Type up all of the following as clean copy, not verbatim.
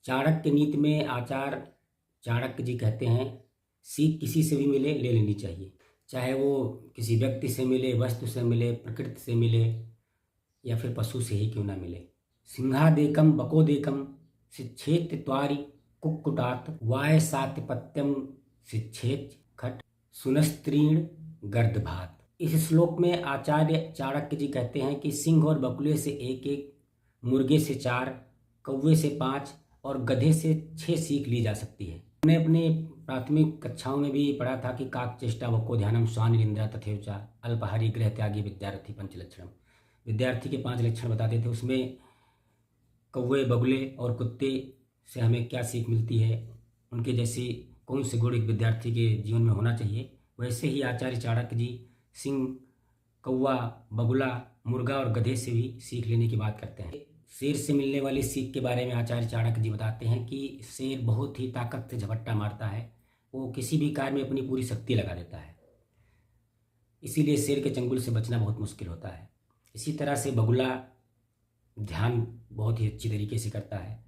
चाणक्य नीति में आचार्य चाणक्य जी कहते हैं, सीख किसी से भी मिले ले लेनी चाहिए, चाहे वो किसी व्यक्ति से मिले, वस्तु से मिले, प्रकृति से मिले या फिर पशु से ही क्यों ना मिले। सिंहादेकम बकोदेकम शिक्षेत त्वारि कुक्कुटात् वाय सात्यपत्यम शिक्षेत खट सुनस्त्रीण गर्दभात। इस श्लोक में आचार्य चाणक्य जी कहते हैं कि सिंह और बकुले से 1-1, मुर्गे से 4, कौवे से 5 और गधे से 6 सीख ली जा सकती है। हमने अपने प्राथमिक कक्षाओं में भी पढ़ा था कि काक चेष्टा वको ध्यानम स्वानिरिंद्रा तथेवचा अल्पाहारी गृह त्यागी विद्यार्थी पंचलक्षणम। विद्यार्थी के 5 लक्षण बताते थे, उसमें कौवे, बगुले और कुत्ते से हमें क्या सीख मिलती है, उनके जैसी कौन से गुण एक विद्यार्थी के जीवन में होना चाहिए। वैसे ही आचार्य चाणक्य जी सिंह, कौवा, बगुला, मुर्गा और गधे से भी सीख लेने की बात करते हैं। शेर से मिलने वाली सीख के बारे में आचार्य चाणक्य जी बताते हैं कि शेर बहुत ही ताकत से झपट्टा मारता है, वो किसी भी कार्य में अपनी पूरी शक्ति लगा देता है, इसीलिए शेर के चंगुल से बचना बहुत मुश्किल होता है। इसी तरह से बगुला ध्यान बहुत ही अच्छी तरीके से करता है,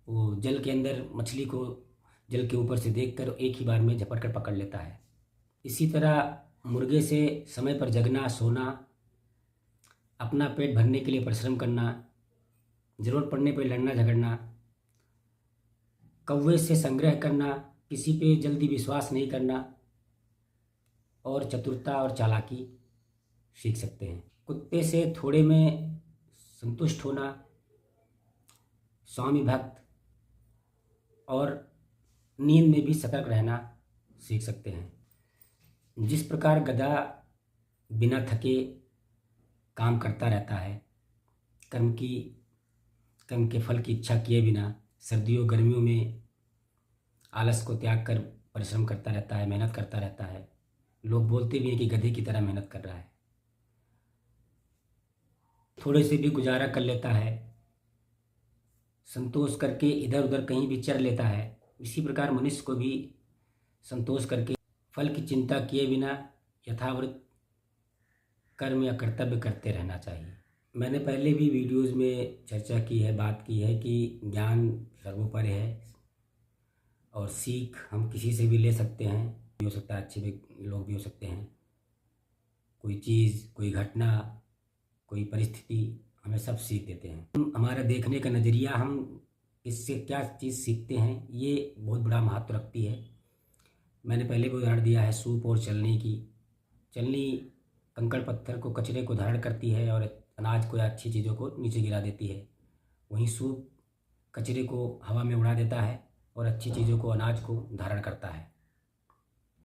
वो जल के अंदर मछली को जल के ऊपर से देखकर एक ही बार में झपट कर पकड़ लेता है। इसी तरह मुर्गे से समय पर जगना, सोना, अपना पेट भरने के लिए परिश्रम करना, ज़रूरत पड़ने पर लड़ना झगड़ना। कौवे से संग्रह करना, किसी पे जल्दी विश्वास नहीं करना और चतुरता और चालाकी सीख सकते हैं। कुत्ते से थोड़े में संतुष्ट होना, स्वामी भक्त और नींद में भी सतर्क रहना सीख सकते हैं। जिस प्रकार गधा बिना थके काम करता रहता है, कर्म के फल की इच्छा किए बिना सर्दियों गर्मियों में आलस को त्याग कर परिश्रम करता रहता है, मेहनत करता रहता है। लोग बोलते भी हैं कि गधे की तरह मेहनत कर रहा है, थोड़े से भी गुजारा कर लेता है, संतोष करके इधर उधर कहीं भी चर लेता है। इसी प्रकार मनुष्य को भी संतोष करके फल की चिंता किए बिना यथावत कर्म या कर्तव्य करते रहना चाहिए। मैंने पहले भी वीडियोस में चर्चा की है, बात की है कि ज्ञान सर्वोपरि है और सीख हम किसी से भी ले सकते हैं, भी हो सकता है, अच्छे भी लोग भी हो सकते हैं। कोई चीज़, कोई घटना, कोई परिस्थिति हमें सब सीख देते हैं। हमारा देखने का नज़रिया, हम इससे क्या चीज़ सीखते हैं, ये बहुत बड़ा महत्व रखती है। मैंने पहले भी उदाहरण दिया है सूप और चलनी की। चलनी कंकड़ पत्थर को, कचरे को धारण करती है और अनाज को या अच्छी चीज़ों को नीचे गिरा देती है। वहीं सूप कचरे को हवा में उड़ा देता है और अच्छी चीज़ों को, अनाज को धारण करता है।